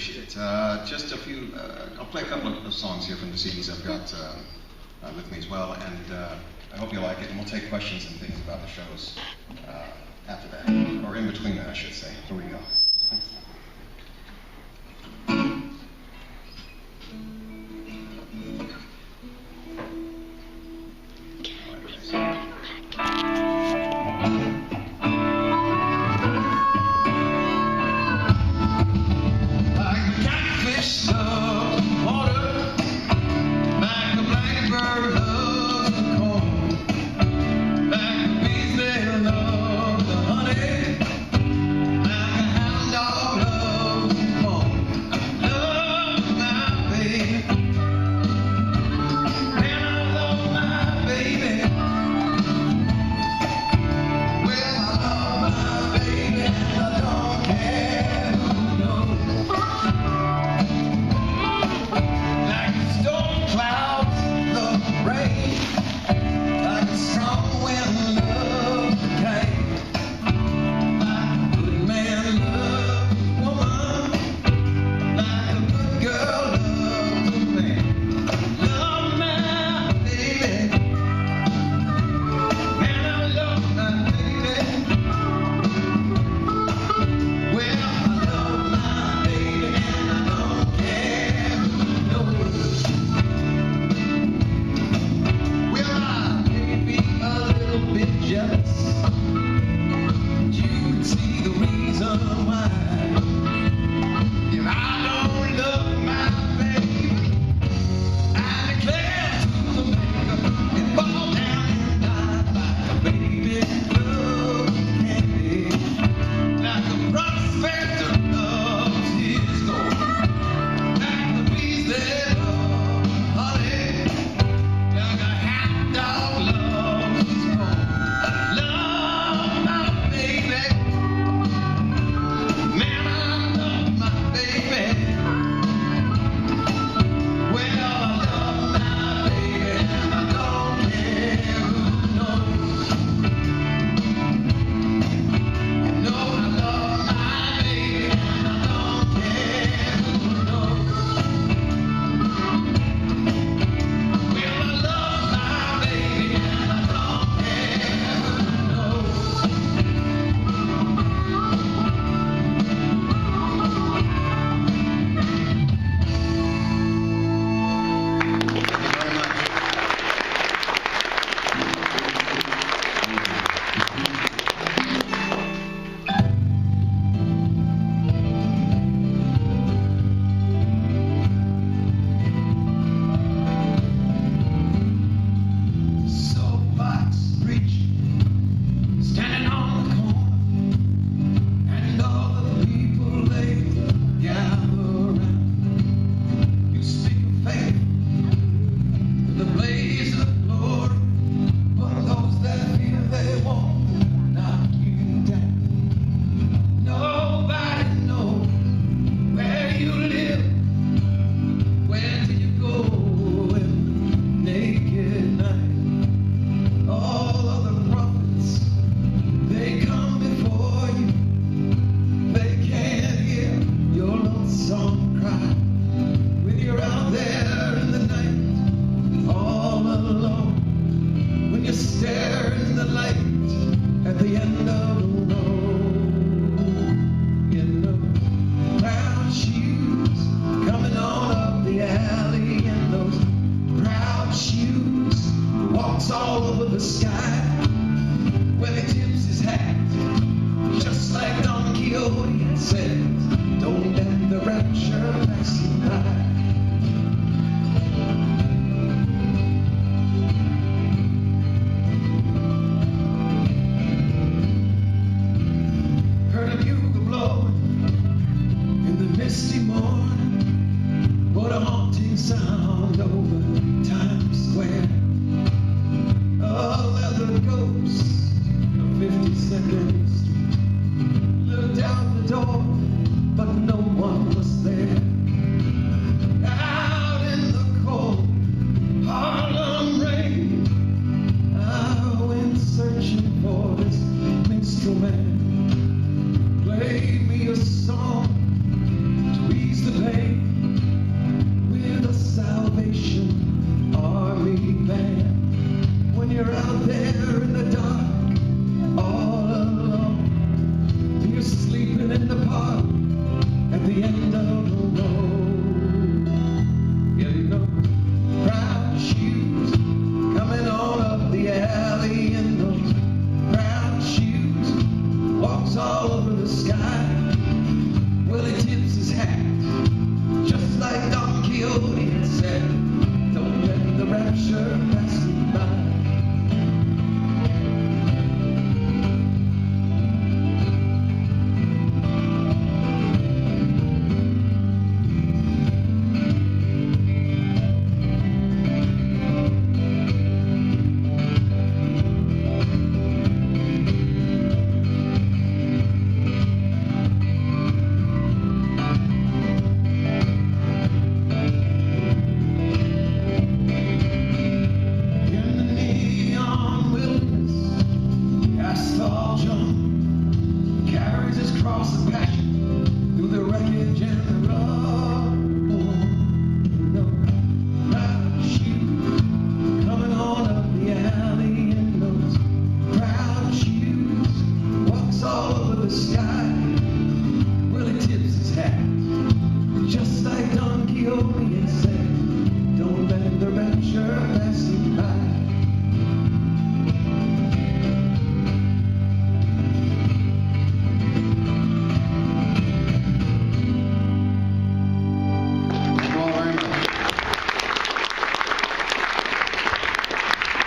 appreciate it. Just a few, I'll play a couple of songs here from the CDs I've got with me as well, and I hope you like it, and we'll take questions and things about the shows after that, or in between that, I should say. Here we go. Sound over Times Square. Oh, leather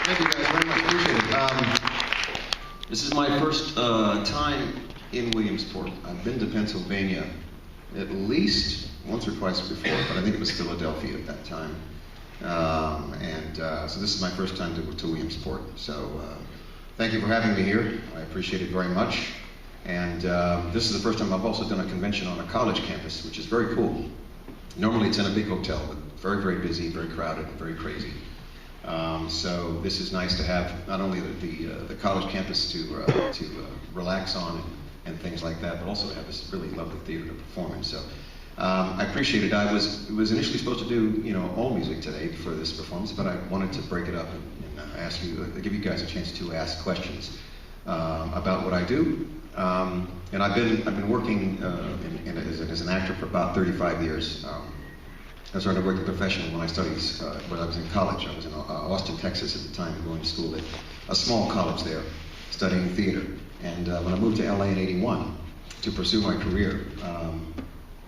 Thank you guys very much. Appreciate it. This is my first time in Williamsport. I've been to Pennsylvania at least once or twice before, but I think it was Philadelphia at that time. So this is my first time to Williamsport. So thank you for having me here. I appreciate it very much. And this is the first time I've also done a convention on a college campus, which is very cool. Normally it's in a big hotel, but very, very busy, very crowded, and very crazy. So this is nice to have not only the college campus to relax on and things like that, but also to have this really lovely theater to perform in. So I appreciate it. I was initially supposed to do all music today for this performance, but I wanted to break it up and give you guys a chance to ask questions about what I do. And I've been working as an actor for about 35 years. I started working professionally when I was in college. I was in Austin, Texas at the time, going to school at a small college there, studying theater. And when I moved to LA in '81 to pursue my career,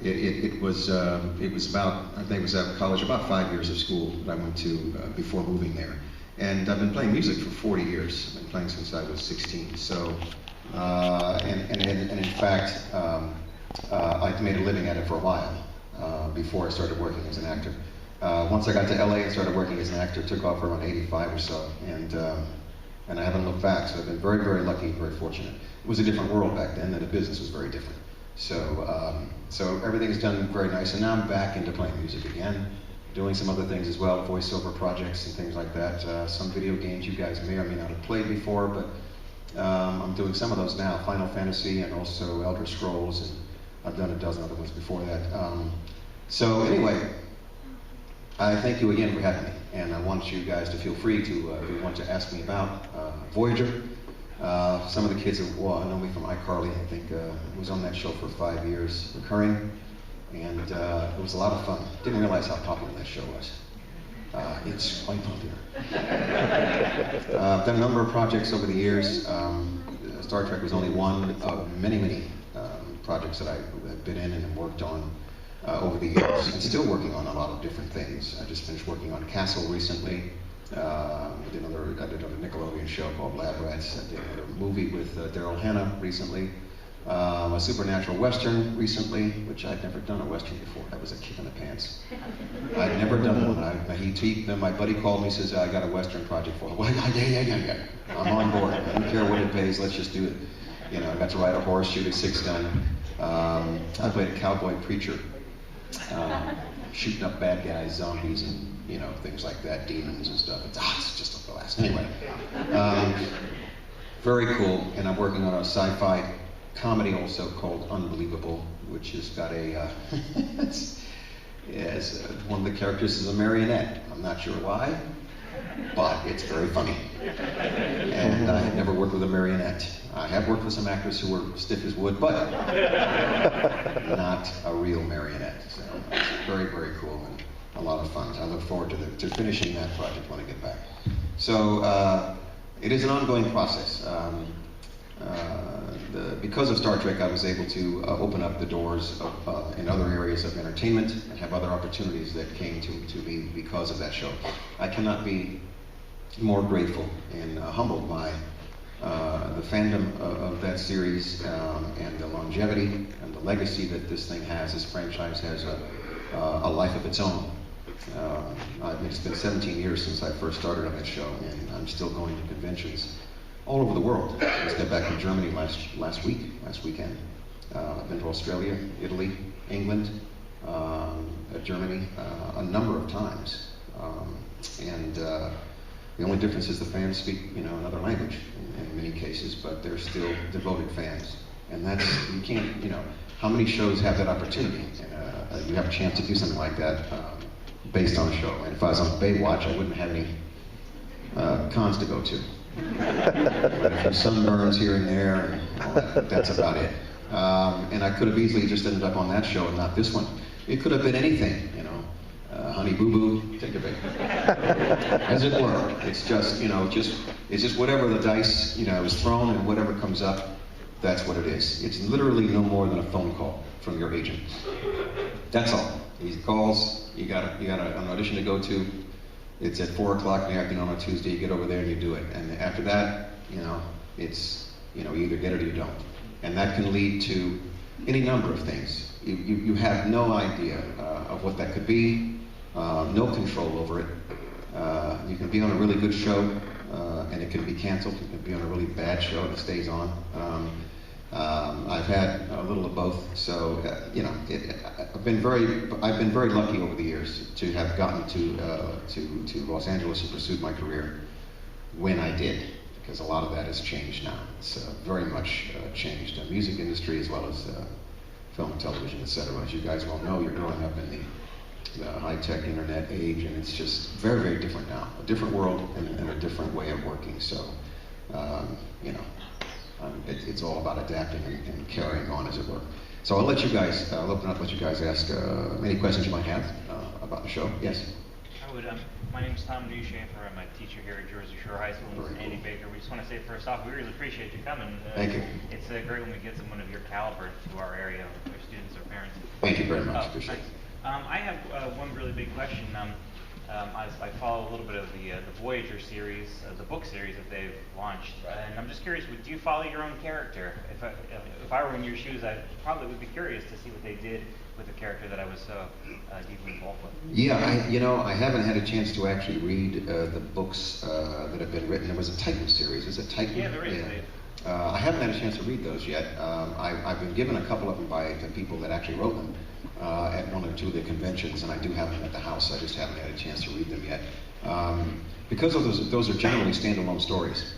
it was about, I think it was at college, about 5 years of school that I went to before moving there. And I've been playing music for 40 years. I've been playing since I was 16. So, and in fact, I've made a living at it for a while. Before I started working as an actor. Once I got to LA and started working as an actor, took off around '85 or so, and I haven't looked back, so I've been very, very lucky, very fortunate. It was a different world back then, and the business was very different. So everything's done very nice, and now I'm back into playing music again, doing some other things as well, voiceover projects and things like that. Some video games you guys may or may not have played before, but I'm doing some of those now, Final Fantasy and also Elder Scrolls, and I've done a dozen other ones before that. So anyway, I thank you again for having me, and I want you guys to feel free to, if you want to ask me about Voyager. Some of the kids that know me from iCarly, I think was on that show for 5 years, recurring, and it was a lot of fun. Didn't realize how popular that show was. It's quite popular. I've done a number of projects over the years. Star Trek was only one of many, many projects that I've been in and worked on over the years, and still working on a lot of different things. I just finished working on Castle recently. I did another Nickelodeon show called Lab Rats. I did a movie with Daryl Hannah recently. A supernatural western recently, which I'd never done a western before. That was a kick in the pants. I'd never done one. My buddy called me, says, I got a western project for him. Well, yeah. I'm on board. I don't care what it pays, let's just do it. I got to ride a horse, shoot a 6-gun. I played a cowboy preacher, shooting up bad guys, zombies, and things like that, demons and stuff. It's just a blast. Anyway, very cool. And I'm working on a sci-fi comedy also called Unbelievable, which has got a one of the characters is a marionette. I'm not sure why, but it's very funny. And I had never worked with a marionette. I have worked with some actors who were stiff as wood, but not a real marionette. So it's very, very cool and a lot of fun. I look forward to finishing that project when I get back. So it is an ongoing process. Because of Star Trek, I was able to open up the doors in other areas of entertainment and have other opportunities that came to me because of that show. I cannot be more grateful and humbled by the fandom of that series and the longevity and the legacy that this thing has. This franchise has a life of its own. It's been 17 years since I first started on that show, and I'm still going to conventions all over the world. I just got back from Germany last weekend. I've been to Australia, Italy, England, Germany a number of times. The only difference is the fans speak, another language in many cases, but they're still devoted fans. And that's, you can't, how many shows have that opportunity? You have a chance to do something like that based on a show. And if I was on Baywatch, I wouldn't have any cons to go to. But a few sunburns here and there, and all that, that's about it. And I could have easily just ended up on that show and not this one. It could have been anything, Honey Boo Boo, take a bit. As it were, it's just, it's just whatever the dice, is thrown, and whatever comes up, that's what it is. It's literally no more than a phone call from your agent. That's all. He calls, you got an audition to go to, It's at 4 o'clock in the afternoon on a Tuesday. You get over there and you do it. And after that, it's, you either get it or you don't. And that can lead to any number of things. You have no idea of what that could be, no control over it. You can be on a really good show, and it can be canceled. You can be on a really bad show and it stays on. I've had a little of both, so I've been very lucky over the years to have gotten to Los Angeles and pursued my career when I did, because a lot of that has changed now. It's very much changed. The music industry as well as film and television, etc. As you guys well know, you're growing up in the high-tech internet age, and it's just very, very different now. A different world and a different way of working. So, it's all about adapting and carrying on, as it were. So I'll let you guys, I'll open up, let you guys ask any questions you might have about the show. Yes? I would. My name is Tom Newshafer. I'm a teacher here at Jersey Shore High School. This is Andy Baker. We just want to say first off, we really appreciate you coming. Thank you. It's great when we get someone of your caliber to our area, our students or parents. Thank you very much. Appreciate it. I have one really big question. I follow a little bit of the Voyager series, the book series that they've launched, and I'm just curious, do you follow your own character? If I were in your shoes, I probably would be curious to see what they did with the character that I was so deeply involved with. Yeah, I haven't had a chance to actually read the books that have been written. There was a Titan series. Is it Titan? Yeah, there is. Yeah. I haven't had a chance to read those yet. I've been given a couple of them by the people that actually wrote them at one or two of the conventions, and I do have them at the house. I just haven't had a chance to read them yet. Because those are generally standalone stories.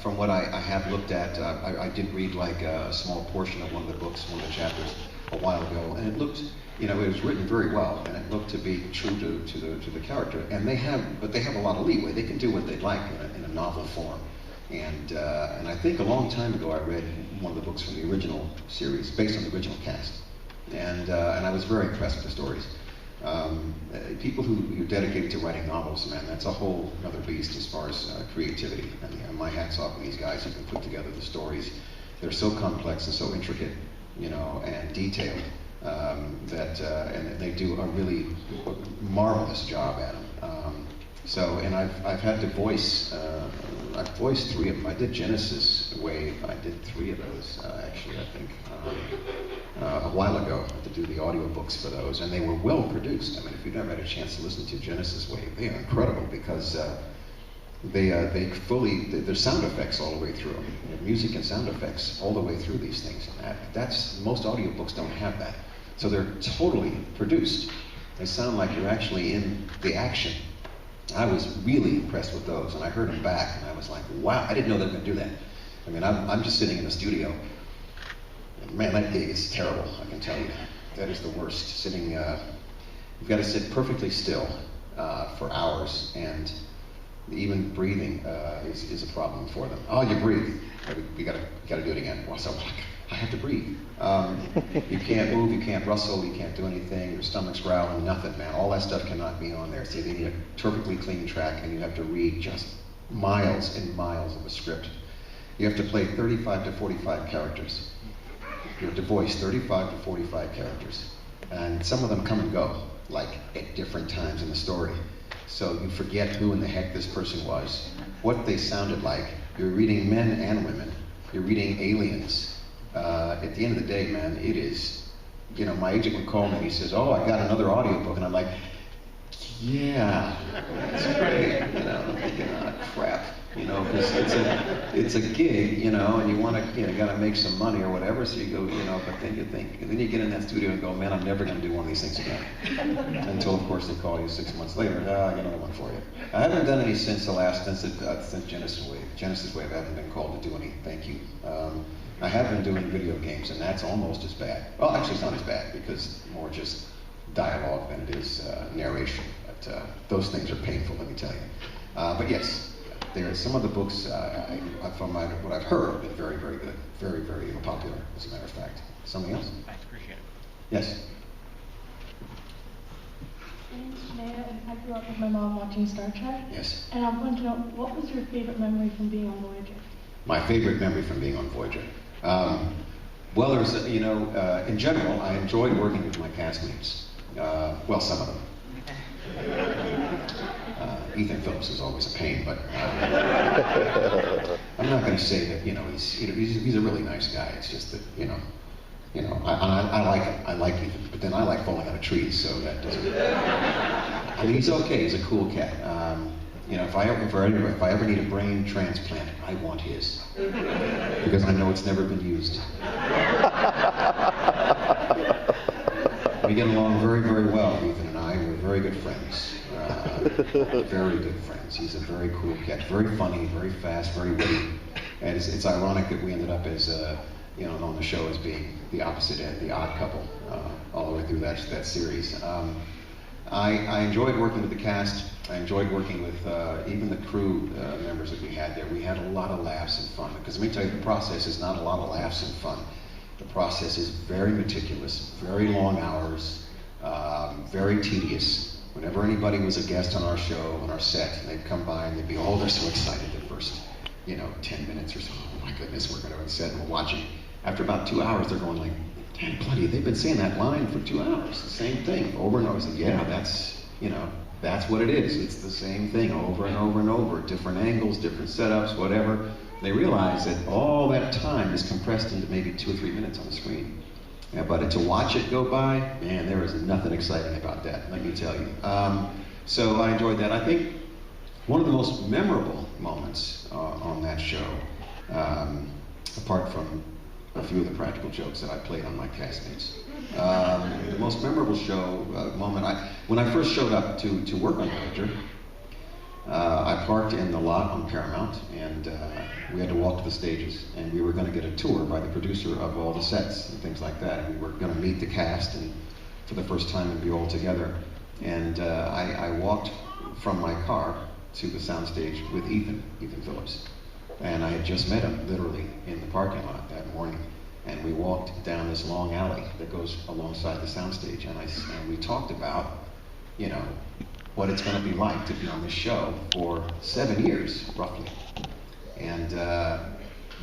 From what I have looked at, I did read like a small portion of one of the books, one of the chapters, a while ago, and it looked, it was written very well, and it looked to be true to the character. And they have a lot of leeway. They can do what they'd like in a novel form. And I think a long time ago I read one of the books from the original series, based on the original cast, and I was very impressed with the stories. People who are dedicated to writing novels, man, that's a whole other beast as far as creativity. And my hat's off to these guys who can put together the stories. They're so complex and so intricate, and detailed, and they do a really marvelous job at them. And I've had to voice, I've voiced 3 of them. I did Genesis Wave. I did 3 of those, actually, I think, a while ago, to do the audiobooks for those, and they were well produced. I mean, if you've never had a chance to listen to Genesis Wave, they are incredible because there's sound effects all the way through them. Music and sound effects all the way through these things. And most audiobooks don't have that. So they're totally produced. They sound like you're actually in the action. I was really impressed with those, and I heard them back, and I was like, wow, I didn't know they were going to do that. I mean, I'm just sitting in the studio, and man, that gig is terrible, I can tell you. That is the worst. Sitting, you've got to sit perfectly still for hours, and even breathing is a problem for them. Oh, you breathe. We got to do it again. Well, so I have to breathe. You can't move, you can't rustle, you can't do anything, your stomach's growling, nothing, man. All that stuff cannot be on there. See, they need a perfectly clean track, and you have to read just miles and miles of a script. You have to play 35 to 45 characters. You have to voice 35 to 45 characters. And some of them come and go, like at different times in the story. So you forget who in the heck this person was, what they sounded like. You're reading men and women. You're reading aliens. At the end of the day, man, it is, my agent would call me and he says, oh, I got another audiobook. And I'm like, yeah, that's great. I'm thinking, crap, because it's a gig, and you want to, got to make some money or whatever. So you go, but then you think, and then you get in that studio and go, man, I'm never going to do one of these things again. Until, of course, they call you 6 months later, I got another one for you. I haven't done any since Genesis Wave. Genesis Wave, I haven't been called to do any, thank you. I have been doing video games, and that's almost as bad. Well, actually, it's not as bad, because more just dialogue than it is narration. But those things are painful, let me tell you. But yes, there are some of the books, from what I've heard, have been very, very good. Very, very popular, as a matter of fact. Something else? Thanks, appreciate it. Yes? My name's Shania, and I grew up with my mom watching Star Trek. Yes. And I wanted to know, what was your favorite memory from being on Voyager? My favorite memory from being on Voyager? Well, there's, in general, I enjoyed working with my castmates. Well, some of them. Ethan Phillips is always a pain, but I'm not going to say that, he's a really nice guy. It's just that, I like him. I like Ethan, but then I like falling out of trees, so that doesn't. I mean, he's okay. He's a cool cat. If I ever need a brain transplant, I want his, because I know it's never been used. We get along very, very well, Ethan and I. We're very good friends. Very good friends. He's a very cool cat, very funny, very fast, very witty. And it's ironic that we ended up as, on the show as being the opposite end, the odd couple, all the way through that series. I enjoyed working with the cast. I enjoyed working with even the crew members that we had there. We had a lot of laughs and fun. Because let me tell you, the process is not a lot of laughs and fun. The process is very meticulous, very long hours, very tedious. Whenever anybody was a guest on our show, on our set, and they'd come by and they'd be, oh, they're so excited the first, 10 minutes or so. Oh my goodness, we're going to have a set and we're watching. After about 2 hours, they're going like, damn, bloody, they've been saying that line for 2 hours. The same thing, over and over. I said, yeah, that's what it is. It's the same thing over and over and over. Different angles, different setups, whatever. They realize that all that time is compressed into maybe 2 or 3 minutes on the screen. Yeah, but to watch it go by, man, there is nothing exciting about that, let me tell you. So I enjoyed that. I think one of the most memorable moments on that show, apart from a few of the practical jokes that I played on my castmates, the most memorable moment, when I first showed up to work on Voyager, I parked in the lot on Paramount, and we had to walk to the stages, and we were going to get a tour by the producer of all the sets and things like that, and we were going to meet the cast and for the first time and be all together. And I walked from my car to the soundstage with Ethan Phillips, and I had just met him literally in the parking lot that morning, and we walked down this long alley that goes alongside the soundstage, and we talked about, what it's going to be like to be on this show for 7 years, roughly. And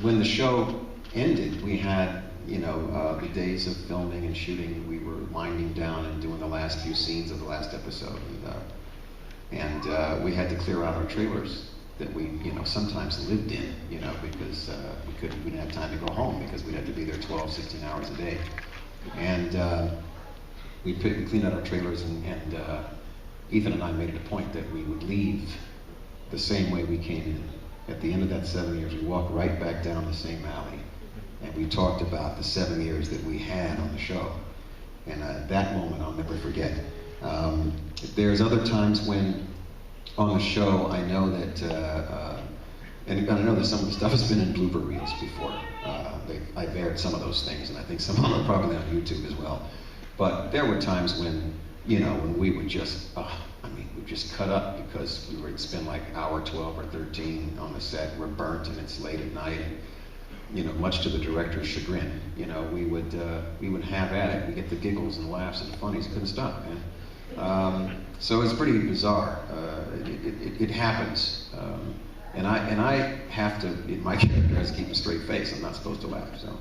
when the show ended, we had, the days of filming and shooting. We were winding down and doing the last few scenes of the last episode. And we had to clear out our trailers that we, sometimes lived in, because we didn't have time to go home because we had to be there 12, 16 hours a day. And we cleaned out our trailers, and Ethan and I made it a point that we would leave the same way we came in. At the end of that 7 years, we walked right back down the same alley, and we talked about the 7 years that we had on the show. And that moment I'll never forget. There's other times when on the show I know that, and I know that some of the stuff has been in blooper reels before. I bared some of those things, and I think some of them are probably on YouTube as well. But there were times when, when we would just, we'd just cut up because we would spend like hour 12 or 13 on the set. We're burnt and it's late at night, and much to the director's chagrin, we would have at it. We get the giggles and laughs and the funnies. Couldn't stop, man. So it's pretty bizarre. It happens, and I have to, in my character, I have to keep a straight face. I'm not supposed to laugh. So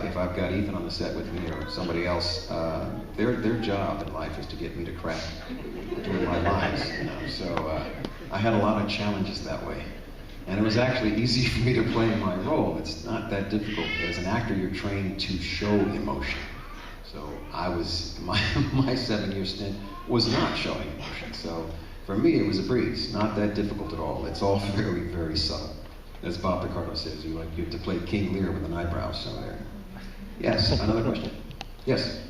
if I've got Ethan on the set with me or somebody else, their job in life is to get me to crack during my lines. So I had a lot of challenges that way. And it was actually easy for me to play my role. It's not that difficult. As an actor, you're trained to show emotion. So my 7-year stint was not showing emotion. So for me, it was a breeze. Not that difficult at all. It's all very, very subtle. As Bob Picardo says, you have to play King Lear with an eyebrow. So there. Yes, another question. Yes.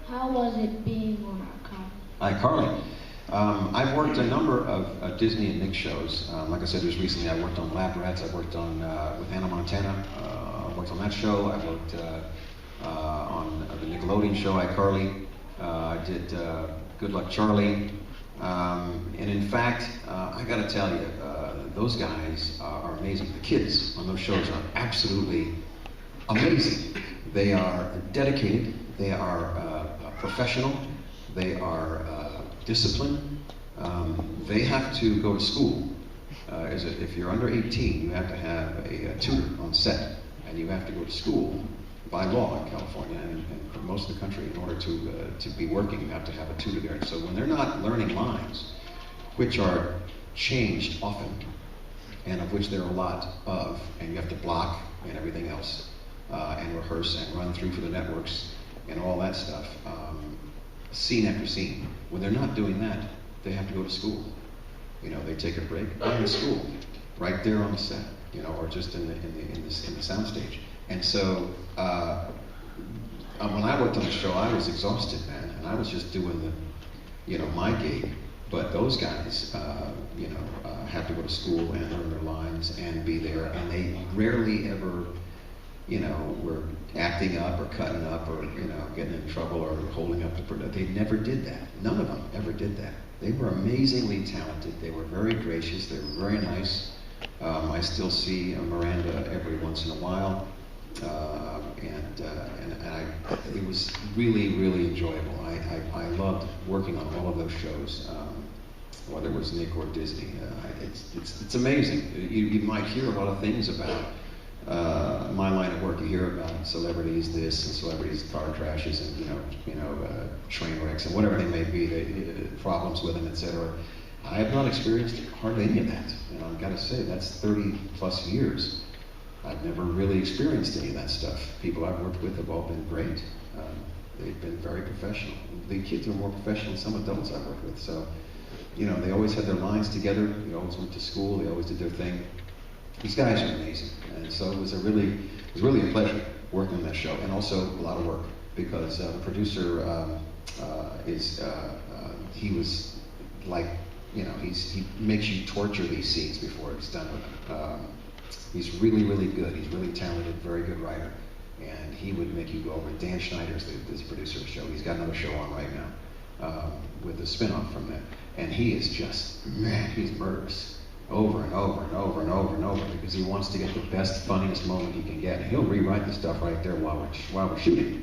How was it being on iCarly? I've worked a number of Disney and Nick shows. Like I said, just recently I worked on Lab Rats. I worked on with Hannah Montana. I worked on that show. I worked on the Nickelodeon show iCarly. I did Good Luck Charlie. And in fact, I got to tell you, those guys are amazing. The kids on those shows are absolutely amazing. They are dedicated. They are professional. They are disciplined. They have to go to school. If you're under 18, you have to have a tutor on set. and you have to go to school by law in California and most of the country. In order to be working, you have to have a tutor there. So when they're not learning lines, which are changed often, and of which there are a lot of, and you have to block and everything else, and rehearse and run through for the networks and all that stuff, scene after scene. When they're not doing that, they have to go to school. You know, they take a break, go to school, right there on the set, you know, or just in the soundstage. And so when I worked on the show, I was exhausted, man, and I was just doing the, you know, my gig. But those guys, you know, have to go to school and learn their lines and be there, and they rarely ever, you know, were acting up or cutting up or, you know, getting in trouble or holding up the production. They never did that. None of them ever did that. They were amazingly talented. They were very gracious. They were very nice. I still see Miranda every once in a while, it was really, really enjoyable. I loved working on all of those shows, whether it was Nick or Disney. It's amazing. You might hear a lot of things about my line of work. You hear about celebrities this and celebrities car crashes and you know train wrecks and whatever they may be, problems with them, etc. I have not experienced hardly any of that, and I've got to say that's 30 plus years. I've never really experienced any of that stuff. People I've worked with have all been great. They've been very professional. The kids are more professional than some adults I've worked with. So, you know, they always had their lines together. They always went to school. They always did their thing. These guys are amazing, and so it was really a pleasure working on that show, and also a lot of work because the producer he was like, you know, he makes you torture these scenes before it's done with him. He's really, really good. He's really talented, very good writer, and he would make you go over. Dan Schneider's the producer of the show. He's got another show on right now with a spin-off from that, and he is just, man, he's murderous. Over and over and over and over and over because he wants to get the best, funniest moment he can get. And he'll rewrite the stuff right there while we're shooting.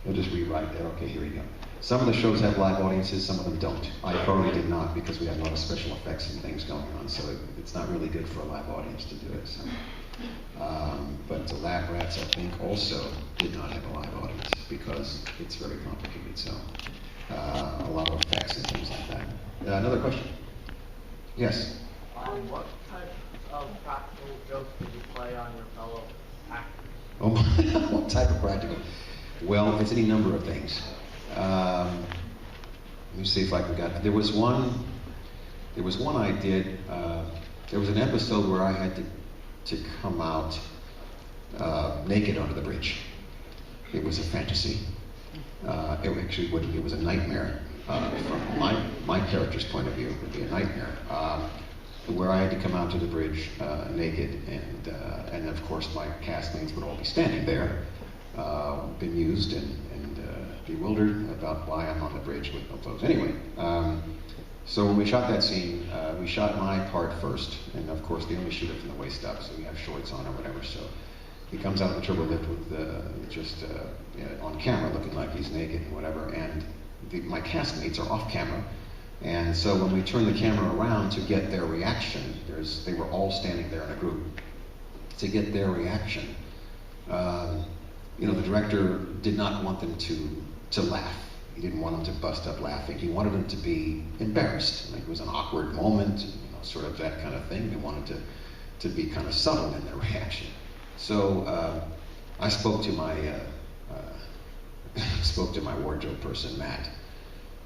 He'll just rewrite there. Okay, here we go. Some of the shows have live audiences, some of them don't. I probably did not because we had a lot of special effects and things going on, so it's not really good for a live audience to do it. So. But the Lab Rats, I think, also did not have a live audience because it's very complicated. So a lot of effects and things like that. Another question? Yes. What type of practical jokes did you play on your fellow actors? Oh, what type of practical? Well, it's any number of things. Let me see if I can get. There was one I did. There was an episode where I had to come out naked onto the bridge. It was a fantasy. It was a nightmare from my character's point of view. It would be a nightmare. Where I had to come out to the bridge naked, and of course my castmates would all be standing there, bemused and bewildered about why I'm on the bridge with no clothes. Anyway, so when we shot that scene, we shot my part first, and of course they only shoot it from the waist up, so we have shorts on or whatever. So he comes out of the turbo lift with just on camera looking like he's naked and whatever, and my castmates are off camera. And so when we turned the camera around to get their reaction, they were all standing there in a group. To get their reaction, you know, the director did not want them to laugh. He didn't want them to bust up laughing. He wanted them to be embarrassed. Like it was an awkward moment, you know, sort of that kind of thing. They wanted to be kind of subtle in their reaction. So I spoke to my wardrobe person, Matt.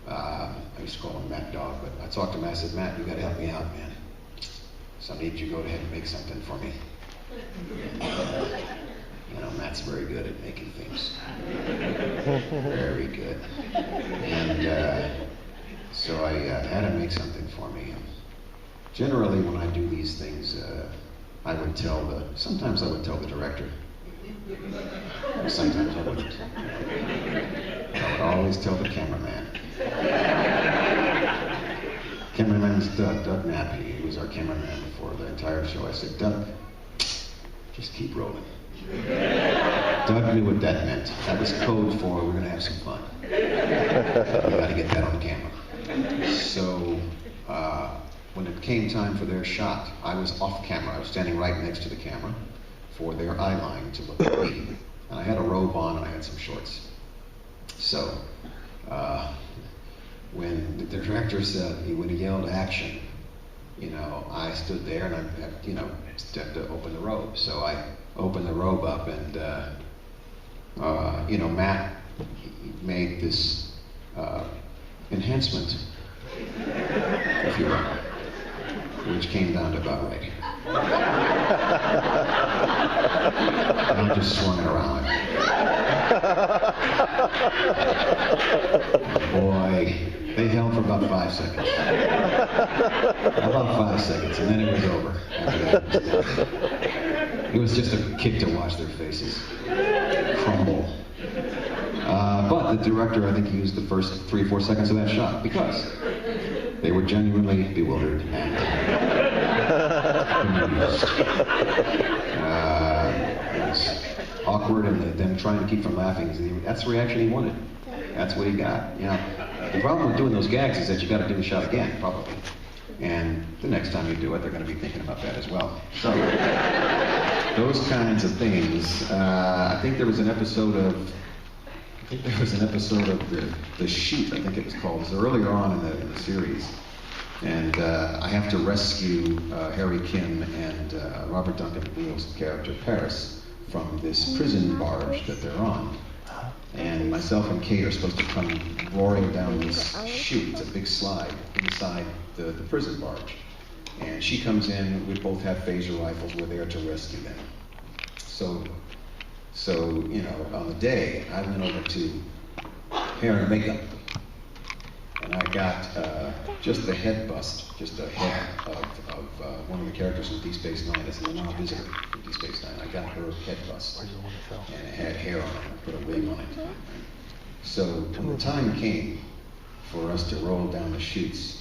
I used to call him Matt Dog, but I talked to him. I said, Matt, you got to help me out, man. So I need you to go ahead and make something for me. You know, Matt's very good at making things. Very good. And so I had him make something for me. Generally, when I do these things, sometimes I would tell the director. Sometimes I wouldn't. I would always tell the cameraman. Cameraman's Doug Knapp. He was our cameraman for the entire show. I said, Doug, just keep rolling. Doug knew what that meant. That was code for we're going to have some fun. You got to get that on camera. So when it came time for their shot, I was off camera. I was standing right next to the camera, for their eye line to look at me. And I had a robe on and I had some shorts. So when the director said, when he yelled action, you know, I stood there and I, you know, had to open the robe. So I opened the robe up and, you know, Matt made this enhancement, if you will, which came down to about right. And I just swung it around. Boy, they held for about 5 seconds. About 5 seconds, and then it was over. After that, it was just a kick to watch their faces crumble. But the director, I think, used the first 3 or 4 seconds of that shot because they were genuinely bewildered and amused. It was awkward, and them trying to keep from laughing. That's the reaction he wanted. That's what he got. You know, the problem with doing those gags is that you got to do the shot again, probably. And the next time you do it, they're going to be thinking about that as well. So, those kinds of things. I think there was an episode of the Shoot, I think it was called. It was earlier on in the series. And I have to rescue Harry Kim and Robert Duncan McNeil's character, Paris, from this prison barge that they're on. And myself and Kate are supposed to come roaring down this chute. It's a big slide inside the prison barge. And she comes in, we both have phaser rifles, we're there to rescue them. So, you know, on the day, I went over to hair and makeup. And I got just the head bust, just a head of one of the characters from Deep Space Nine. That's the now visitor from Deep Space Nine. I got her head bust, and it had hair on it. I put a wig on it. So when the time came for us to roll down the chutes,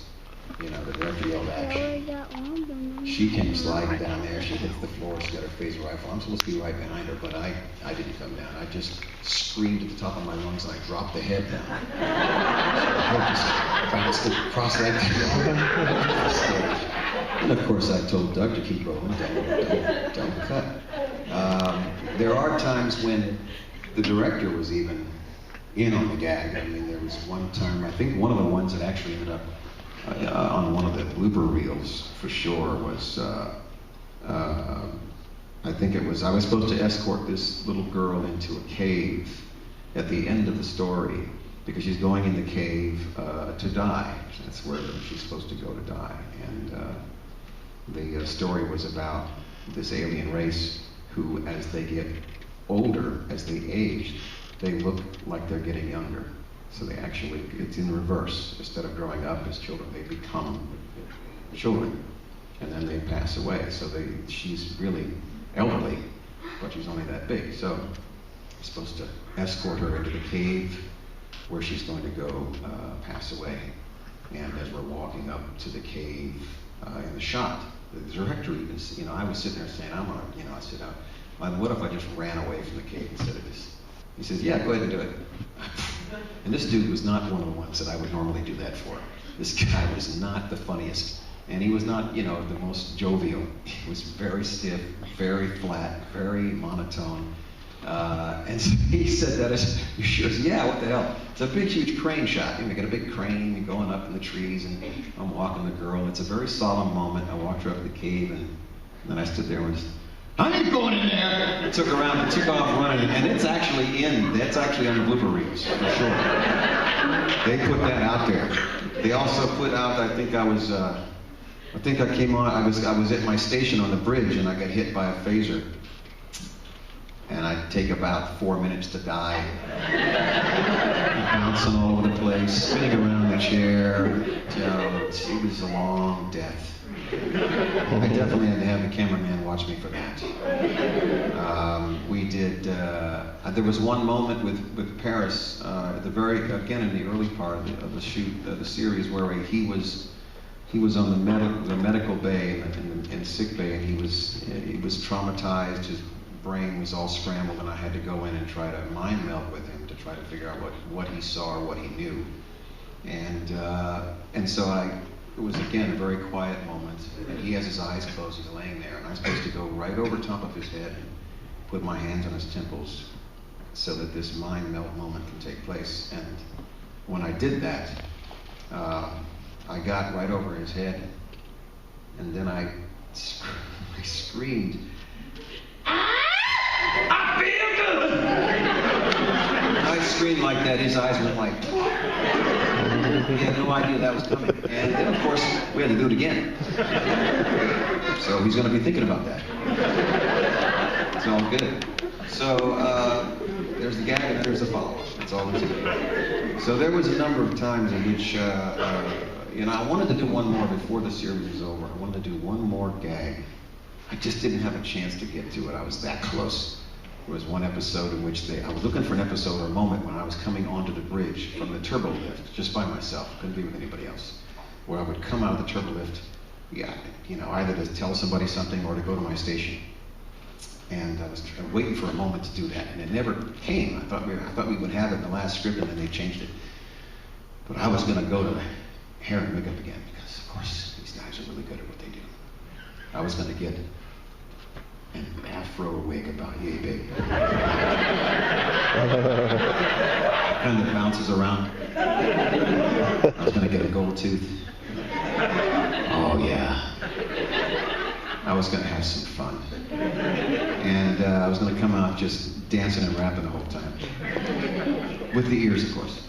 you know, the director yelled action. She came sliding down there. She hits the floor. She got her phaser rifle. I'm supposed to be right behind her, but I didn't come down. I just screamed at the top of my lungs and I dropped the head down. I just bounced across that stage. And of course, I told Doug to keep rolling. Don't cut. There are times when the director was even in on the gag. I mean, there was one time, I think one of the ones that actually ended up on one of the blooper reels for sure was, I think it was, I was supposed to escort this little girl into a cave at the end of the story because she's going in the cave to die. That's where she's supposed to go to die. And the story was about this alien race who, as they get older, as they age, they look like they're getting younger. So they actually, it's in reverse. Instead of growing up as children, they become children, and then they pass away. So she's really elderly, but she's only that big. So I'm supposed to escort her into the cave where she's going to go pass away. And as we're walking up to the cave in the shot, the director even, you know, I was sitting there saying, I'm gonna, you know, I said, what if I just ran away from the cave instead of this? He says, yeah, go ahead and do it. And this dude was not one of the ones that I would normally do that for. This guy was not the funniest. And he was not, you know, the most jovial. He was very stiff, very flat, very monotone. And so he said that as, you sure? Yeah, what the hell? It's a big, huge crane shot. You know, we got a big crane going up in the trees, and I'm walking the girl. It's a very solemn moment. I walked her up the cave, and then I stood there and just, I ain't going in there. I took around and took off running, and that's actually on the blooper reels, for sure. They put that out there. They also put out, I think I came on, I was at my station on the bridge, and I got hit by a phaser. And I'd take about 4 minutes to die. Bouncing all over the place, spinning around the chair. You know, it was a long death. I definitely had to have the cameraman watch me for that. We did, there was one moment with Paris, at the again in the early part of the shoot, the series, where he was on the medical bay in sick bay, and he was traumatized. His brain was all scrambled, and I had to go in and try to mind meld with him to try to figure out what he saw or what he knew. And so it was again a very quiet moment, and he has his eyes closed, he's laying there, and I'm supposed to go right over top of his head put my hands on his temples so that this mind melt moment can take place. And when I did that, I got right over his head, and then I screamed, "I feel good!" I screamed like that. His eyes went like, he had no idea that was coming. And then, of course, we had to do it again. So he's going to be thinking about that. It's all good. So there's the gag and then there's the follow-up. That's all it's doing. So there was a number of times in which, I wanted to do one more before the series was over. I wanted to do one more gag. I just didn't have a chance to get to it. I was that close. There was one episode in which I was looking for an episode or a moment when I was coming onto the bridge from the turbo lift, just by myself, couldn't be with anybody else, where I would come out of the turbo lift, either to tell somebody something or to go to my station. And I was waiting for a moment to do that, and it never came. I thought we would have it in the last script, and then they changed it. But I was going to go to hair and makeup again, because of course these guys are really good at what they do. I was going to get an afro wig about yay big. Kind of bounces around. I was going to get a gold tooth. Oh yeah. I was going to have some fun. And I was going to come out just dancing and rapping the whole time. With the ears, of course.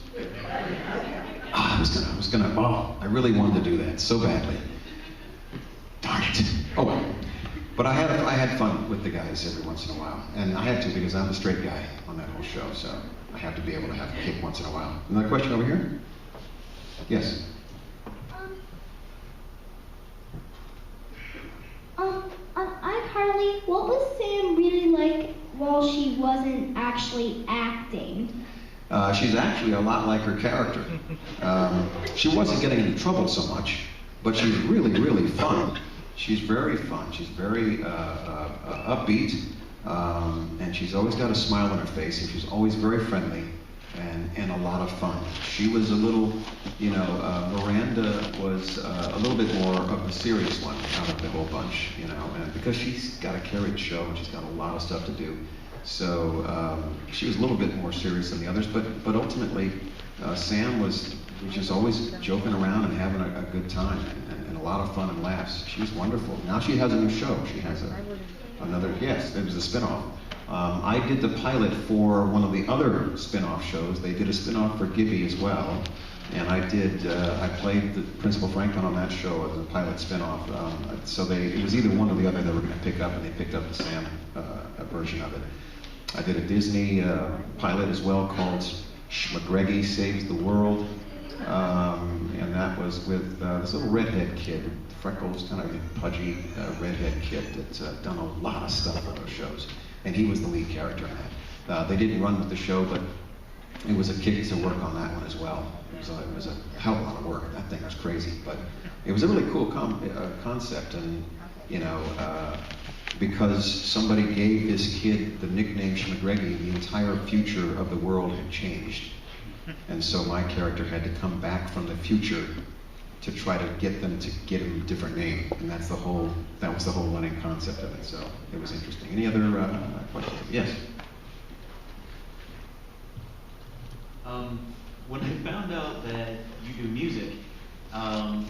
I really wanted to do that so badly. Darn it. Oh well. But I had fun with the guys every once in a while. And I had to, because I'm the straight guy on that whole show, so I have to be able to have a kick once in a while. Another question over here? Yes. On iCarly, what was Sam really like while she wasn't actually acting? She's actually a lot like her character. She wasn't getting into trouble so much, but she's really, really fun. She's very fun. She's very upbeat, and she's always got a smile on her face, and she's always very friendly and a lot of fun. She was a little, Miranda was a little bit more of the serious one out of the whole bunch, and because she's got to carry the show and she's got a lot of stuff to do. So she was a little bit more serious than the others, but ultimately Sam was just always joking around and having a good time and a lot of fun and laughs. She was wonderful. Now she has a new show. She has another, yes, it was a spinoff. I did the pilot for one of the other spin-off shows. They did a spin-off for Gibby as well. And I played the Principal Franklin on that show as a pilot spin-off. So it was either one or the other they were going to pick up, and they picked up the Sam version of it. I did a Disney pilot as well called McGreggy Saves the World. And that was with this little redhead kid, freckles, kind of pudgy redhead kid that's done a lot of stuff on those shows. And he was the lead character in that. They didn't run with the show, but it was a kick to work on that one as well. It was a hell of a lot of work. That thing was crazy, but it was a really cool concept. And because somebody gave this kid the nickname Schmagreggy, the entire future of the world had changed. And so my character had to come back from the future to try to get them to get him a different name. And that was the whole running concept of it. So it was interesting. Any other questions? Yes? When I found out that you do music, I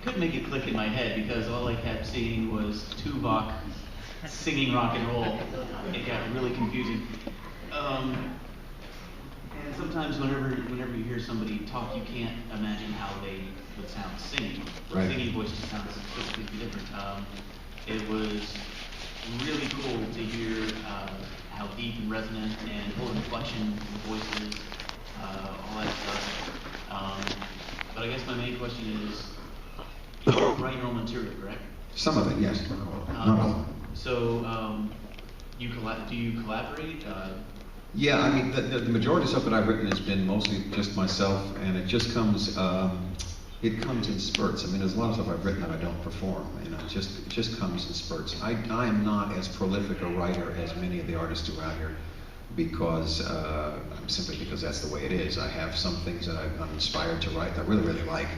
couldn't make it click in my head because all I kept seeing was Tuvok singing rock and roll. It got really confusing. And sometimes whenever you hear somebody talk, you can't imagine how they would sound singing. Right. Singing voice just sounds completely different. It was really cool to hear how deep and resonant and full of inflection in the voices, all that stuff. But I guess my main question is, you write your own material, correct? Some of it, yes. Not all. So, do you collaborate? Yeah, I mean, the majority of stuff that I've written has been mostly just myself, and it just comes, it comes in spurts. I mean, there's a lot of stuff I've written that I don't perform, it just comes in spurts. I am not as prolific a writer as many of the artists around here, because, simply because that's the way it is. I have some things that I'm inspired to write that I really, really like,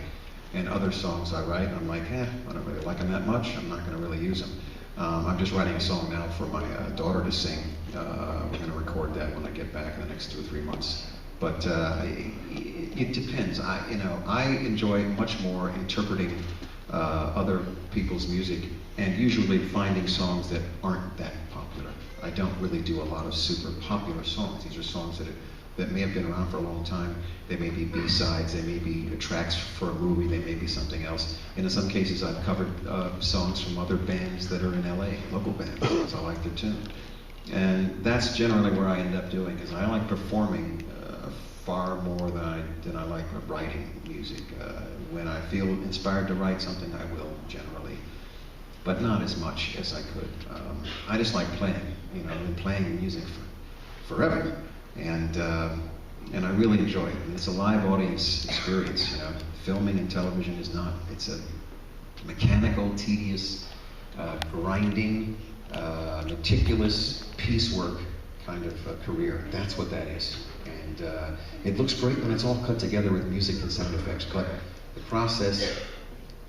and other songs I write, I'm like, I don't really like them that much, I'm not going to really use them. I'm just writing a song now for my daughter to sing. We're going to record that when I get back in the next 2 or 3 months. But it depends. I enjoy much more interpreting other people's music and usually finding songs that aren't that popular. I don't really do a lot of super popular songs. These are songs that may have been around for a long time. They may be B-sides, they may be tracks for a movie, they may be something else. And in some cases I've covered songs from other bands that are in LA, local bands, because I like their tune. And that's generally where I end up doing, because I like performing far more than I like writing music. When I feel inspired to write something, I will generally, but not as much as I could. I just like playing. I've been playing music for forever, and I really enjoy it. And it's a live audience experience. Filming and television is not. It's a mechanical, tedious, grinding, meticulous piecework kind of career. That's what that is. And it looks great when it's all cut together with music and sound effects, but the process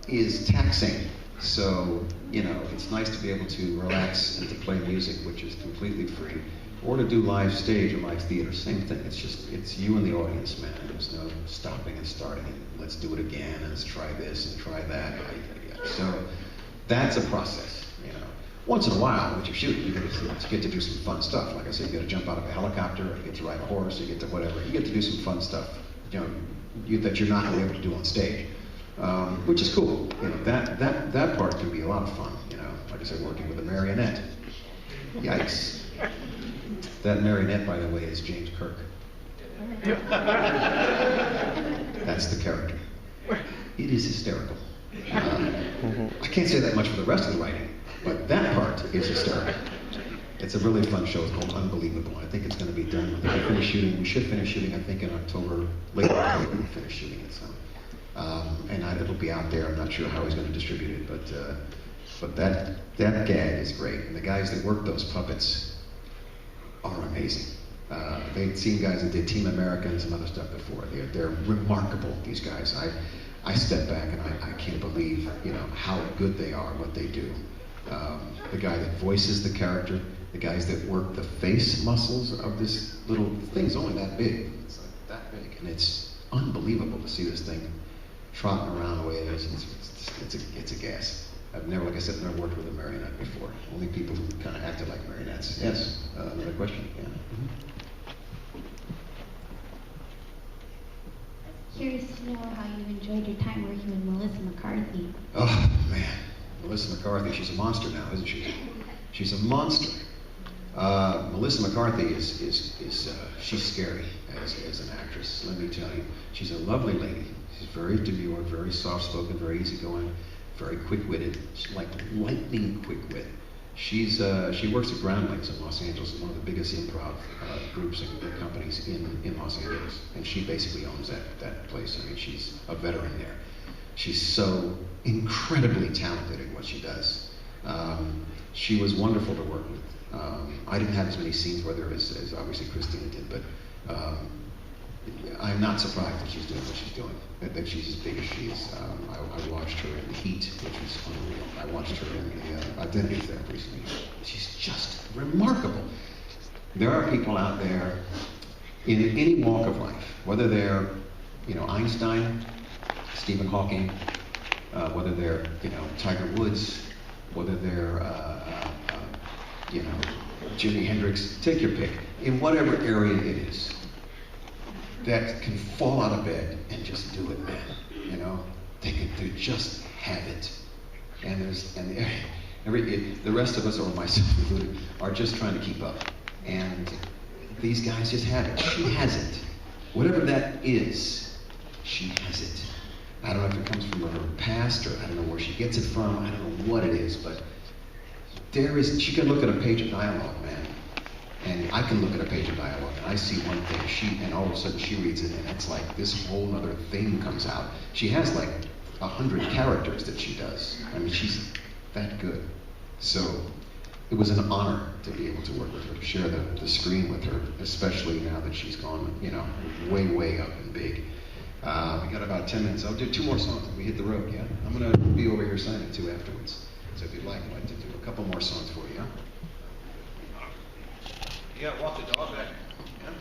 is taxing. So, it's nice to be able to relax and to play music, which is completely free, or to do live stage or live theater. Same thing. It's you and the audience, man. There's no stopping and starting and let's do it again and let's try this and try that. So that's a process. Once in a while, when you're shooting, you get to do some fun stuff. Like I said, you get to jump out of a helicopter, you get to ride a horse, you get to whatever. You get to do some fun stuff, that you're not going to be able to do on stage, which is cool. That part can be a lot of fun. Like I said, working with a marionette. Yikes. That marionette, by the way, is James Kirk. That's the character. It is hysterical. I can't say that much for the rest of the writing. But that part is hysterical. It's a really fun show. It's called Unbelievable. I think it's going to be done. I think we should finish shooting, I think, in October. Late October, we'll finish shooting it. So, it'll be out there. I'm not sure how he's going to distribute it, but that gag is great. And the guys that work those puppets are amazing. They've seen guys that did Team America and some other stuff before. They're remarkable, these guys. I step back and I can't believe, how good they are, what they do. The guy that voices the character, the guys that work the face muscles of this little thing's only that big. It's like that big, and it's unbelievable to see this thing trotting around the way it is. It's a gas. I've never worked with a marionette before. Only people who kind of acted like marionettes. Yes. Another question? Yeah. Curious to know how you enjoyed your time working with Melissa McCarthy. Oh man. Melissa McCarthy, she's a monster now, isn't she? She's a monster. Melissa McCarthy is she's scary as an actress. Let me tell you, she's a lovely lady. She's very demure, very soft-spoken, very easygoing, very quick-witted. She's like lightning quick-wit. She works at Groundlings in Los Angeles, one of the biggest improv groups and companies in Los Angeles, and she basically owns that place. I mean, she's a veteran there. She's so incredibly talented in what she does. She was wonderful to work with. I didn't have as many scenes with her as obviously Christina did, but I'm not surprised that she's doing what she's doing, that she's as big as she is. I watched her in The Heat, which was unreal. I watched her in the Identity Theft recently. She's just remarkable. There are people out there in any walk of life, whether they're, Einstein, Stephen Hawking, whether they're, Tiger Woods, whether they're, Jimi Hendrix, take your pick, in whatever area it is, that can fall out of bed and just do it, man. They just have it, and the rest of us, or myself included, are just trying to keep up, and these guys just have it. She has it, whatever that is, she has it. I don't know if it comes from her past, or I don't know where she gets it from. I don't know what it is, but she can look at a page of dialogue, man. And I can look at a page of dialogue, and I see one thing, and all of a sudden she reads it, and it's like this whole other thing comes out. She has like 100 characters that she does. I mean, she's that good. So it was an honor to be able to work with her, to share the screen with her, especially now that she's gone, way, way up and big. We got about 10 minutes. I'll do 2 more songs and we hit the road, yeah? I'm going to be over here signing 2 afterwards. So if you'd like, I'd like to do a couple more songs for you. Huh? Yeah, walk the dog back. Yeah.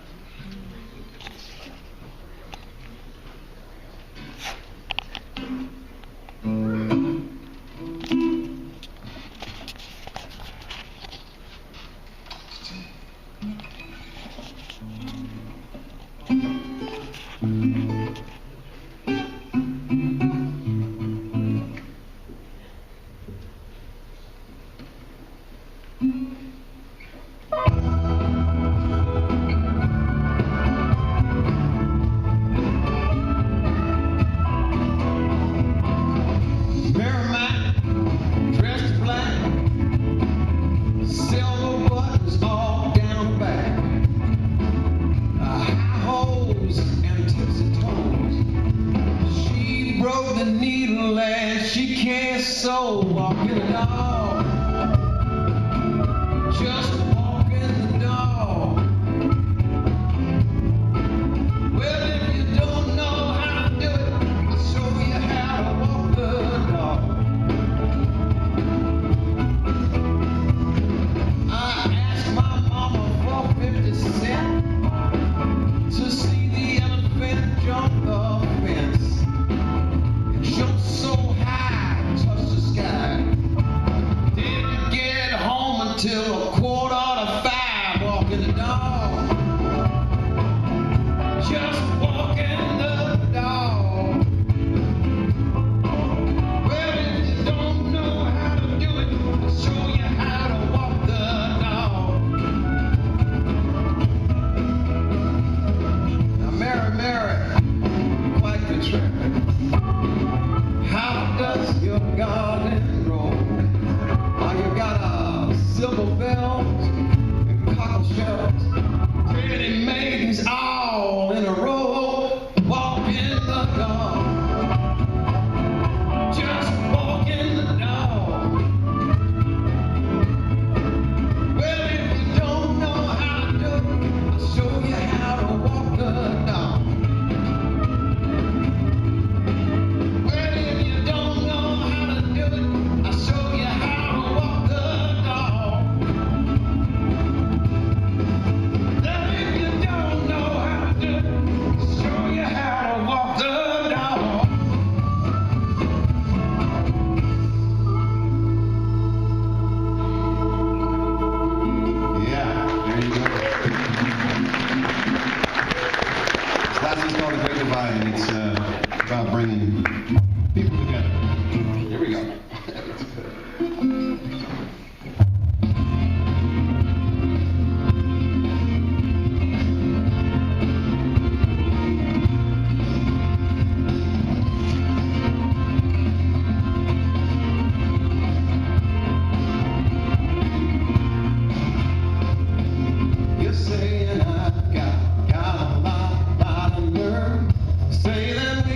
Say that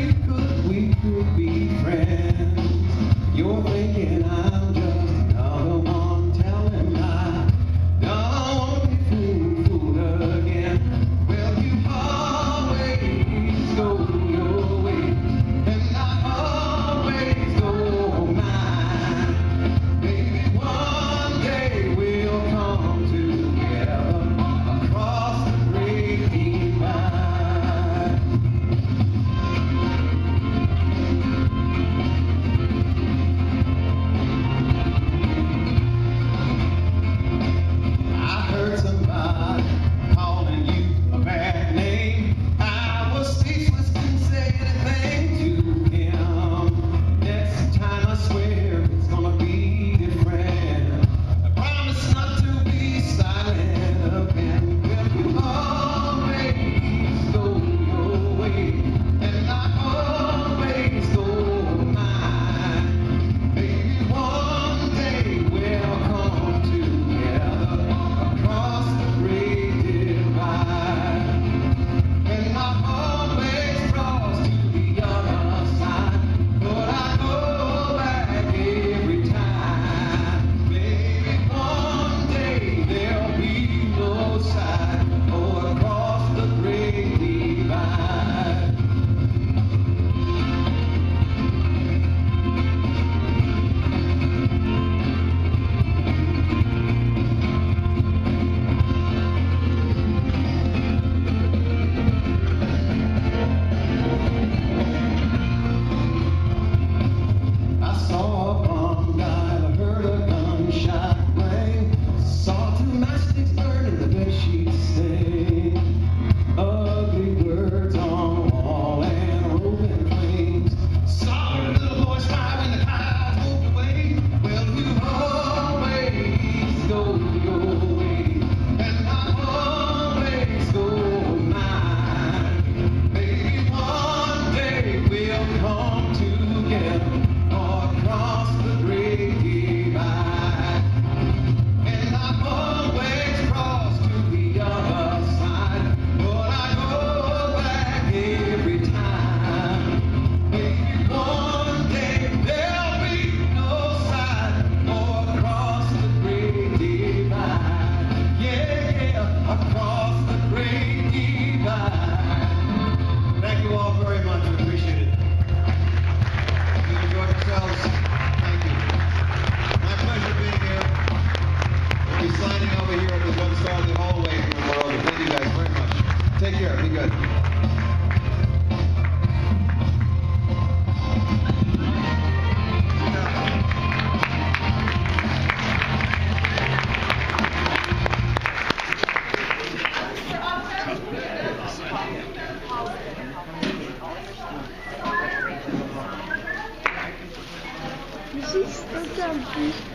we could be friends. You're thinking I'm please.